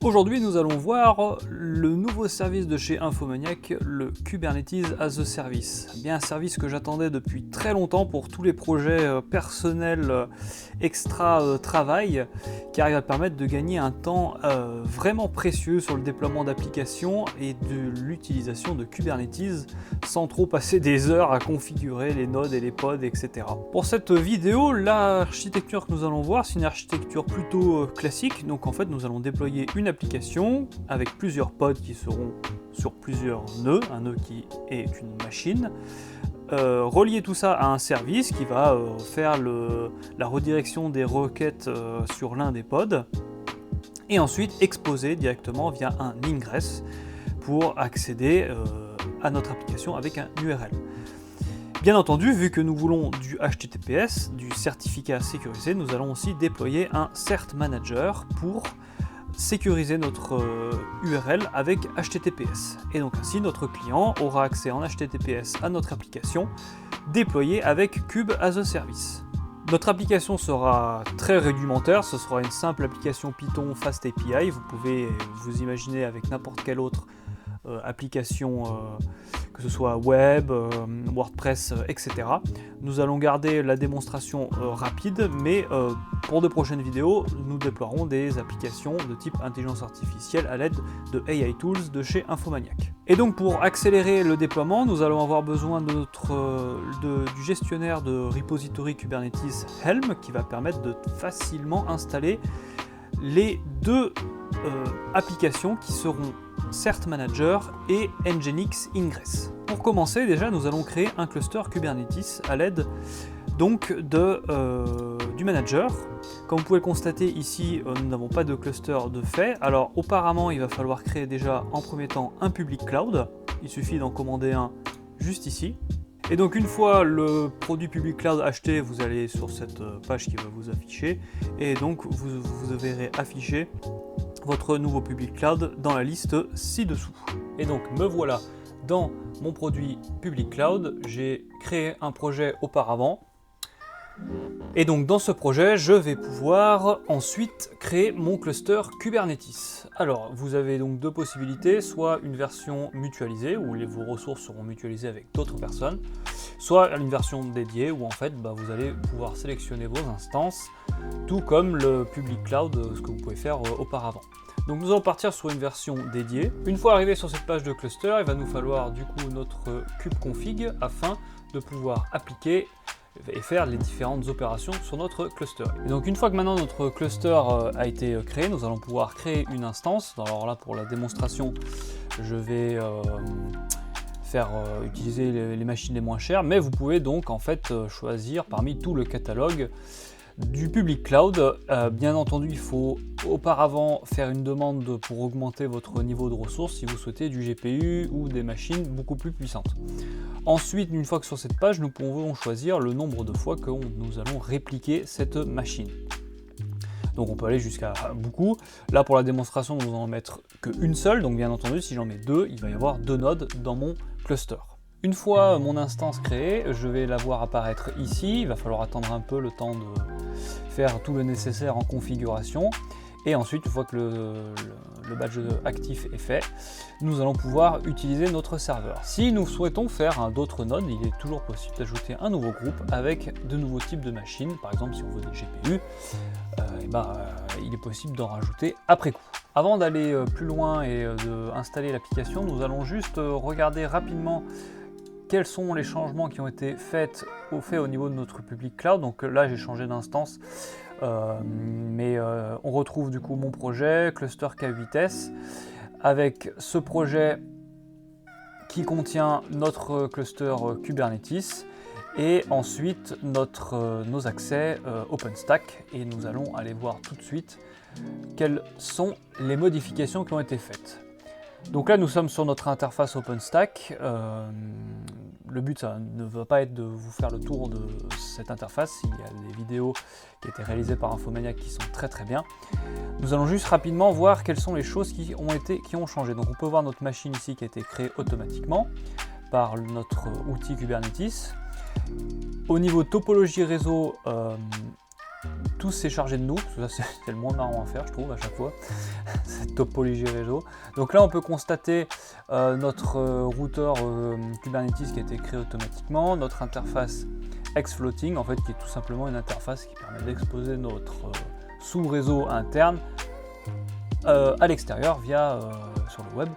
Aujourd'hui, nous allons voir le nouveau service de chez Infomaniac, le Kubernetes as a Service. Bien un service que j'attendais depuis très longtemps pour tous les projets personnels extra travail, car il va permettre de gagner un temps vraiment précieux sur le déploiement d'applications et de l'utilisation de Kubernetes sans trop passer des heures à configurer les nodes et les pods, etc. Pour cette vidéo, l'architecture que nous allons voir, c'est une architecture plutôt classique. Donc en fait, nous allons déployer une application avec plusieurs pods qui seront sur plusieurs nœuds, un nœud qui est une machine, relier tout ça à un service qui va faire la redirection des requêtes sur l'un des pods et ensuite exposer directement via un ingress pour accéder à notre application avec un URL. Bien entendu, vu que nous voulons du HTTPS, du certificat sécurisé, nous allons aussi déployer un Cert Manager pour sécuriser notre URL avec HTTPS. Et donc ainsi, notre client aura accès en HTTPS à notre application déployée avec Kube as a Service. Notre application sera très rudimentaire, ce sera une simple application Python Fast API. Vous pouvez vous imaginer avec n'importe quelle autre application, que ce soit web, WordPress, etc. Nous allons garder la démonstration rapide, mais pour de prochaines vidéos, nous déploierons des applications de type intelligence artificielle à l'aide de AI Tools de chez Infomaniac. Et donc pour accélérer le déploiement, nous allons avoir besoin de du gestionnaire de repository Kubernetes Helm qui va permettre de facilement installer les deux applications qui seront Cert Manager et Nginx Ingress. Pour commencer, déjà, nous allons créer un cluster Kubernetes à l'aide donc du manager. Comme vous pouvez le constater ici, nous n'avons pas de cluster de fait. Alors auparavant, il va falloir créer déjà en premier temps un public cloud. Il suffit d'en commander un juste ici. Et donc une fois le produit public cloud acheté, vous allez sur cette page qui va vous afficher et donc vous verrez afficher votre nouveau public cloud dans la liste ci-dessous. Et donc me voilà dans mon produit public cloud, j'ai créé un projet auparavant. Et donc dans ce projet, je vais pouvoir ensuite créer mon cluster Kubernetes. Alors vous avez donc deux possibilités, soit une version mutualisée où vos ressources seront mutualisées avec d'autres personnes, soit une version dédiée où en fait vous allez pouvoir sélectionner vos instances, tout comme le public cloud, ce que vous pouvez faire auparavant. Donc nous allons partir sur une version dédiée. Une fois arrivé sur cette page de cluster, il va nous falloir du coup notre kubeconfig afin de pouvoir appliquer et faire les différentes opérations sur notre cluster. Et donc une fois que maintenant notre cluster a été créé, nous allons pouvoir créer une instance. Alors là pour la démonstration, je vais utiliser les machines les moins chères, mais vous pouvez donc en fait choisir parmi tout le catalogue du public cloud. Bien entendu, il faut auparavant faire une demande pour augmenter votre niveau de ressources si vous souhaitez du GPU ou des machines beaucoup plus puissantes. Ensuite, une fois que sur cette page, nous pouvons choisir le nombre de fois que nous allons répliquer cette machine. Donc on peut aller jusqu'à beaucoup. Là pour la démonstration, nous allons mettre qu'une seule. Donc bien entendu, si j'en mets deux, il va y avoir deux nodes dans mon cluster. Une fois mon instance créée, je vais la voir apparaître ici. Il va falloir attendre un peu le temps de faire tout le nécessaire en configuration. Et ensuite, une fois que le badge actif est fait, nous allons pouvoir utiliser notre serveur. Si nous souhaitons faire d'autres nodes, il est toujours possible d'ajouter un nouveau groupe avec de nouveaux types de machines. Par exemple, si on veut des GPU, il est possible d'en rajouter après coup. Avant d'aller plus loin et d'installer l'application, nous allons juste regarder rapidement quels sont les changements qui ont été faits au niveau de notre public cloud. Donc là, j'ai changé d'instance, mais on retrouve du coup mon projet cluster K8s avec ce projet qui contient notre cluster Kubernetes et ensuite nos accès OpenStack. Et nous allons aller voir tout de suite quelles sont les modifications qui ont été faites. Donc là, nous sommes sur notre interface OpenStack. Le but, ça ne va pas être de vous faire le tour de cette interface. Il y a des vidéos qui ont été réalisées par Infomaniac qui sont très très bien. Nous allons juste rapidement voir quelles sont les choses qui ont changé. Donc on peut voir notre machine ici qui a été créée automatiquement par notre outil Kubernetes. Au niveau topologie réseau, tout s'est chargé de nous, parce que là c'est le moins marrant à faire je trouve à chaque fois, cette topologie réseau. Donc là on peut constater notre routeur Kubernetes qui a été créé automatiquement, notre interface X-Floating en fait qui est tout simplement une interface qui permet d'exposer notre sous-réseau interne à l'extérieur via sur le web.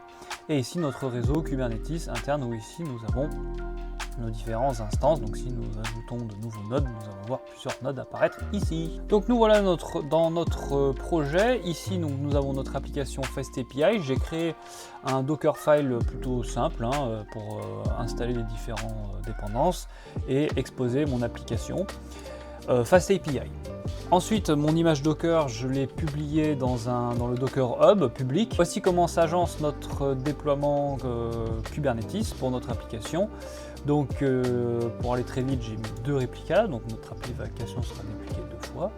Et ici notre réseau Kubernetes interne où ici nous avons nos différentes instances. Donc si nous ajoutons de nouveaux nodes, nous allons voir plusieurs nodes apparaître ici. Donc nous voilà dans notre projet. Ici donc, nous avons notre application FastAPI. J'ai créé un Dockerfile plutôt simple pour installer les différentes dépendances et exposer mon application FastAPI. Ensuite, mon image Docker, je l'ai publiée dans le Docker Hub public. Voici comment s'agence notre déploiement Kubernetes pour notre application. Donc, pour aller très vite, j'ai mis 2 réplicas. Donc, notre application sera dépliquée 2 fois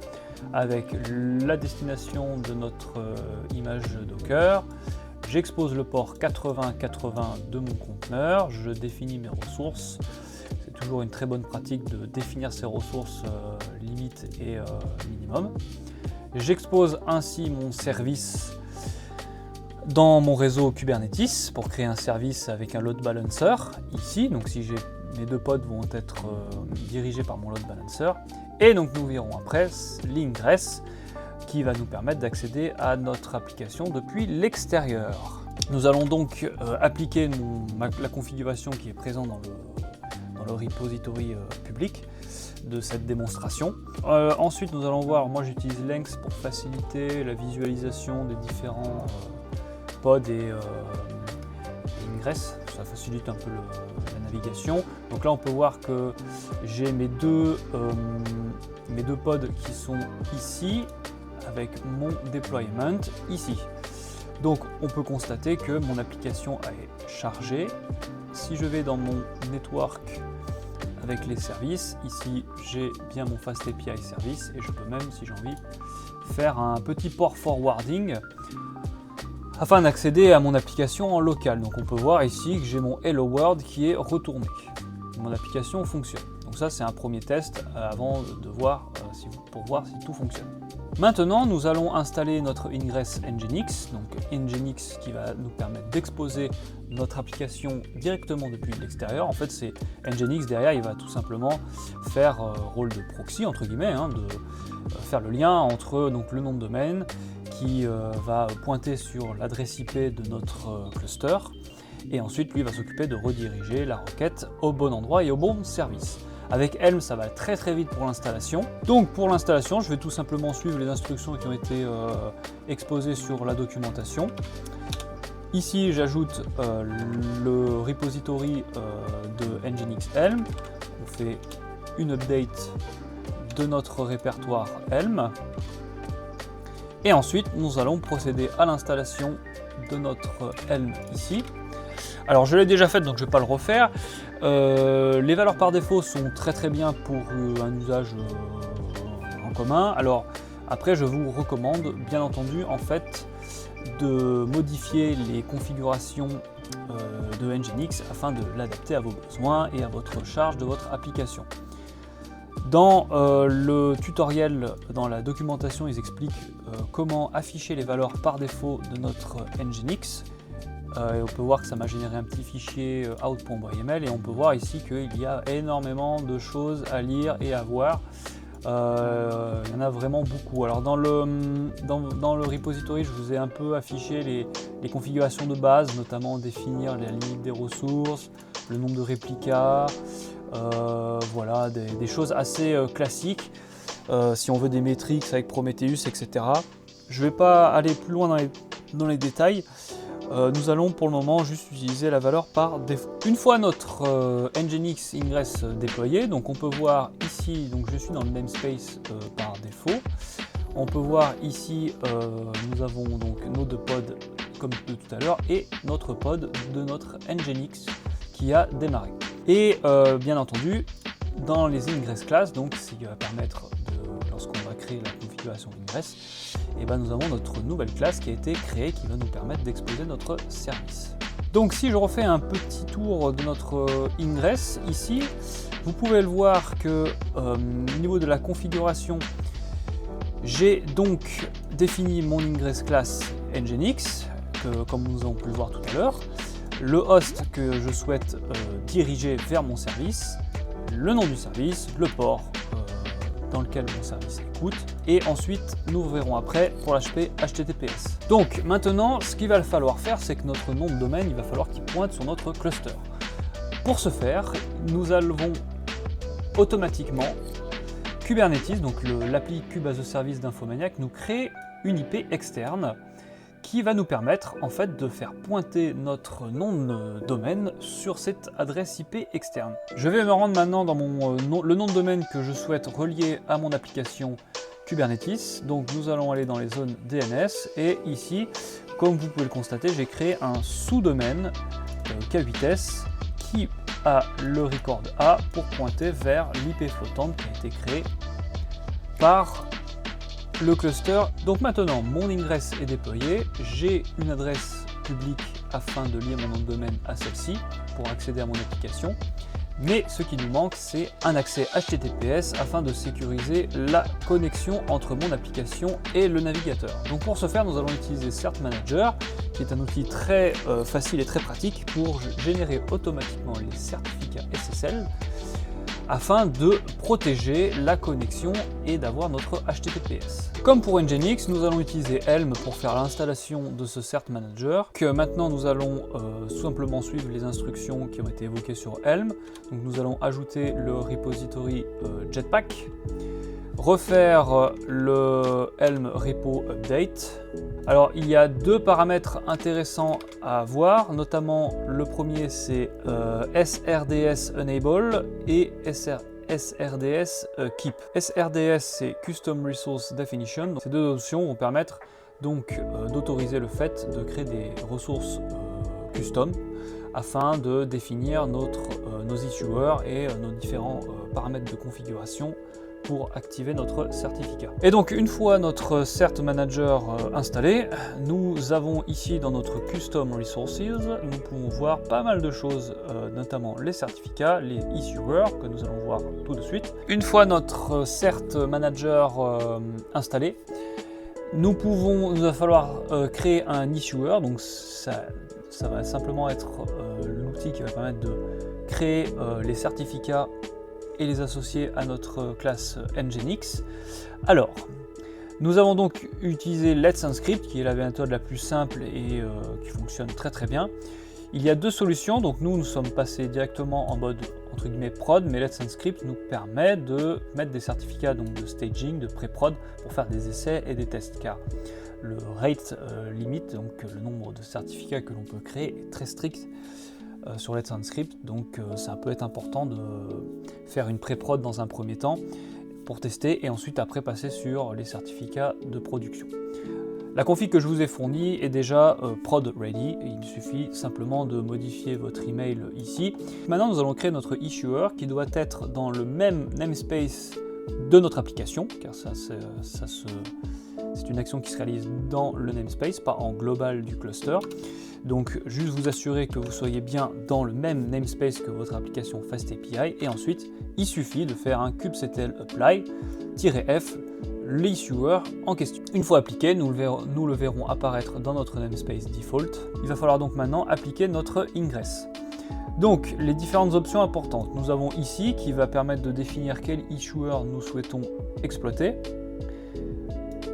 avec la destination de notre image Docker. J'expose le port 8080 de mon conteneur. Je définis mes ressources. C'est toujours une très bonne pratique de définir ses ressources limites et minimum. J'expose ainsi mon service dans mon réseau Kubernetes pour créer un service avec un load balancer ici. Donc si mes 2 pods vont être dirigés par mon load balancer. Et donc nous verrons après l'ingress qui va nous permettre d'accéder à notre application depuis l'extérieur. Nous allons donc appliquer la configuration qui est présente dans le repository public de cette démonstration. Ensuite nous allons voir, moi j'utilise Lynx pour faciliter la visualisation des différents pods et ingress, ça facilite un peu la navigation. Donc là on peut voir que j'ai mes deux pods qui sont ici avec mon deployment ici. Donc on peut constater que mon application est chargée. Si je vais dans mon network avec les services, ici j'ai bien mon FastAPI service et je peux même, si j'ai envie, faire un petit port forwarding afin d'accéder à mon application en local. Donc on peut voir ici que j'ai mon Hello World qui est retourné. Mon application fonctionne. Donc ça c'est un premier test avant de voir pour voir si tout fonctionne. Maintenant nous allons installer notre ingress Nginx, donc Nginx qui va nous permettre d'exposer notre application directement depuis l'extérieur. En fait c'est Nginx derrière, il va tout simplement faire rôle de proxy entre guillemets, de faire le lien entre donc, le nom de domaine qui va pointer sur l'adresse IP de notre cluster et ensuite lui va s'occuper de rediriger la requête au bon endroit et au bon service. Avec Helm, ça va très très vite pour l'installation. Donc pour l'installation, je vais tout simplement suivre les instructions qui ont été exposées sur la documentation. Ici, j'ajoute le repository de Nginx Helm. On fait une update de notre répertoire Helm. Et ensuite, nous allons procéder à l'installation de notre Helm ici. Alors je l'ai déjà fait donc je ne vais pas le refaire. Les valeurs par défaut sont très très bien pour un usage en commun. Alors après je vous recommande bien entendu en fait de modifier les configurations de Nginx afin de l'adapter à vos besoins et à votre charge de votre application. Dans le tutoriel, dans la documentation, ils expliquent comment afficher les valeurs par défaut de notre Nginx. Et on peut voir que ça m'a généré un petit fichier out.yml et on peut voir ici qu'il y a énormément de choses à lire et à voir. Il y en a vraiment beaucoup. Alors dans le repository, je vous ai un peu affiché les configurations de base, notamment définir la limite des ressources, le nombre de réplicas, voilà, des choses assez classiques. Si on veut des métriques avec Prometheus, etc. Je ne vais pas aller plus loin dans les détails. Nous allons pour le moment juste utiliser la valeur par défaut. Une fois notre Nginx ingress déployé, donc on peut voir ici, donc je suis dans le namespace par défaut. On peut voir ici, nous avons donc nos 2 pods comme de tout à l'heure et notre pod de notre Nginx qui a démarré. Et bien entendu, dans les ingress class, donc ce qui va permettre lorsqu'on va créer la configuration ingress, et ben nous avons notre nouvelle classe qui a été créée qui va nous permettre d'exposer notre service. Donc si je refais un petit tour de notre ingress ici, vous pouvez le voir que au niveau de la configuration, J'ai donc défini mon ingress class Nginx, comme nous avons pu le voir tout à l'heure, le host que je souhaite diriger vers mon service, le nom du service, le port dans lequel mon service écoute, et ensuite nous verrons après pour l'HP HTTPS. Donc maintenant, ce qu'il va falloir faire, c'est que notre nom de domaine, il va falloir qu'il pointe sur notre cluster. Pour ce faire, nous allons automatiquement, Kubernetes, donc l'appli Kube as a Service d'Infomaniac, nous crée une IP externe qui va nous permettre en fait de faire pointer notre nom de domaine sur cette adresse IP externe. Je vais me rendre maintenant dans le nom de domaine que je souhaite relier à mon application Kubernetes. Donc nous allons aller dans les zones DNS et ici, comme vous pouvez le constater, j'ai créé un sous-domaine K8s qui a le record A pour pointer vers l'IP flottante qui a été créée par le cluster. Donc maintenant, mon ingress est déployé, j'ai une adresse publique afin de lier mon nom de domaine à celle-ci pour accéder à mon application. Mais ce qui nous manque, c'est un accès HTTPS afin de sécuriser la connexion entre mon application et le navigateur. Donc pour ce faire, nous allons utiliser Cert Manager, qui est un outil très facile et très pratique pour générer automatiquement les certificats SSL afin de protéger la connexion et d'avoir notre HTTPS. Comme pour Nginx, nous allons utiliser Helm pour faire l'installation de ce Cert Manager, que maintenant nous allons simplement suivre les instructions qui ont été évoquées sur Helm. Donc nous allons ajouter le repository Jetpack, refaire le Helm repo update. Alors il y a deux paramètres intéressants à voir, notamment le premier c'est SRDS Enable et SRDS Keep. SRDS c'est Custom Resource Definition. Donc, ces deux options vont permettre donc d'autoriser le fait de créer des ressources custom afin de définir nos issuers et nos différents paramètres de configuration pour activer notre certificat. Et donc une fois notre Cert Manager installé, nous avons ici dans notre Custom Resources, nous pouvons voir pas mal de choses, notamment les certificats, les issuers que nous allons voir tout de suite. Une fois notre Cert Manager installé, il va falloir créer un issuer, donc ça va simplement être l'outil qui va permettre de créer les certificats et les associer à notre classe Nginx. Alors, nous avons donc utilisé Let's Encrypt, qui est la méthode la plus simple et qui fonctionne très très bien. Il y a deux solutions, donc nous sommes passés directement en mode entre guillemets prod, mais Let's Encrypt nous permet de mettre des certificats donc de staging, de pré-prod pour faire des essais et des tests, car le rate limit, donc le nombre de certificats que l'on peut créer, est très strict sur Let's Encrypt, donc ça peut être important de faire une pré-prod dans un premier temps pour tester et ensuite après passer sur les certificats de production. La config que je vous ai fournie est déjà prod ready, et il suffit simplement de modifier votre email ici. Maintenant nous allons créer notre issuer qui doit être dans le même namespace de notre application, car c'est une action qui se réalise dans le namespace, pas en global du cluster. Donc juste vous assurer que vous soyez bien dans le même namespace que votre application FastAPI, et ensuite il suffit de faire un kubectl apply-f l'issuer en question. Une fois appliqué, nous le verrons apparaître dans notre namespace default. Il va falloir donc maintenant appliquer notre ingress. Donc les différentes options importantes, nous avons ici qui va permettre de définir quel issuer nous souhaitons exploiter.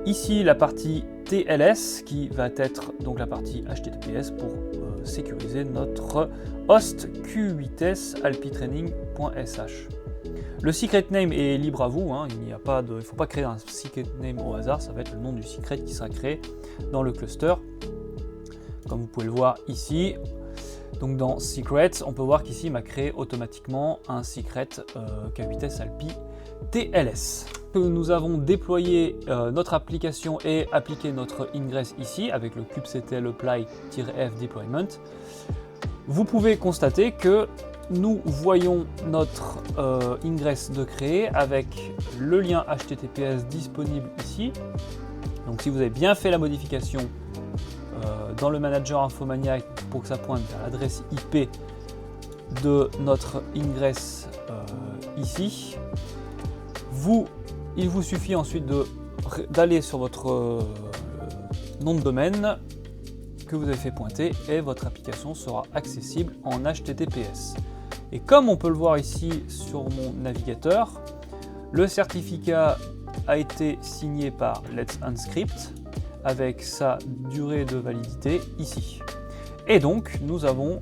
Ici la partie TLS qui va être donc la partie HTTPS pour sécuriser notre host Q8s alpitraining.sh. Le secret name est libre à vous, il ne faut pas créer un secret name au hasard, ça va être le nom du secret qui sera créé dans le cluster, comme vous pouvez le voir ici. Donc dans Secrets, on peut voir qu'ici il m'a créé automatiquement un secret K8s alpi TLS. Nous avons déployé notre application et appliqué notre ingress ici avec le kubectl apply-f deployment. Vous pouvez constater que nous voyons notre ingress de créer avec le lien HTTPS disponible ici. Donc si vous avez bien fait la modification dans le manager Infomaniac pour que ça pointe vers l'adresse IP de notre ingress ici, il vous suffit ensuite de d'aller sur votre nom de domaine que vous avez fait pointer et votre application sera accessible en HTTPS. Et comme on peut le voir ici sur mon navigateur, le certificat a été signé par Let's Unscript avec sa durée de validité ici. Et donc nous avons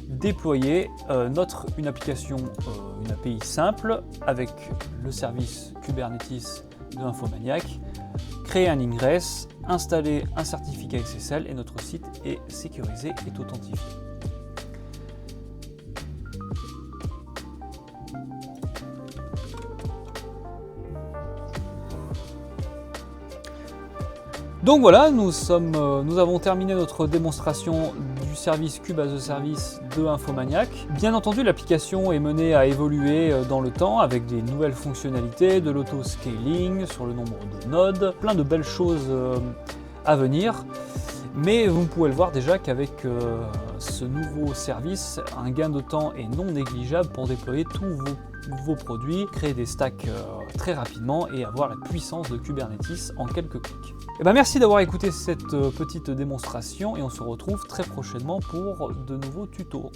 déployé une application, une API simple avec le service Kubernetes de Infomaniac, créer un ingress, installer un certificat SSL et notre site est sécurisé et authentifié. Donc voilà, nous avons terminé notre démonstration du service Kube as a Service de Infomaniac. Bien entendu, l'application est menée à évoluer dans le temps avec des nouvelles fonctionnalités, de l'auto-scaling sur le nombre de nodes, plein de belles choses à venir. Mais vous pouvez le voir déjà qu'avec ce nouveau service, un gain de temps est non négligeable pour déployer tous vos produits, créer des stacks très rapidement et avoir la puissance de Kubernetes en quelques clics. Et merci d'avoir écouté cette petite démonstration et on se retrouve très prochainement pour de nouveaux tutos.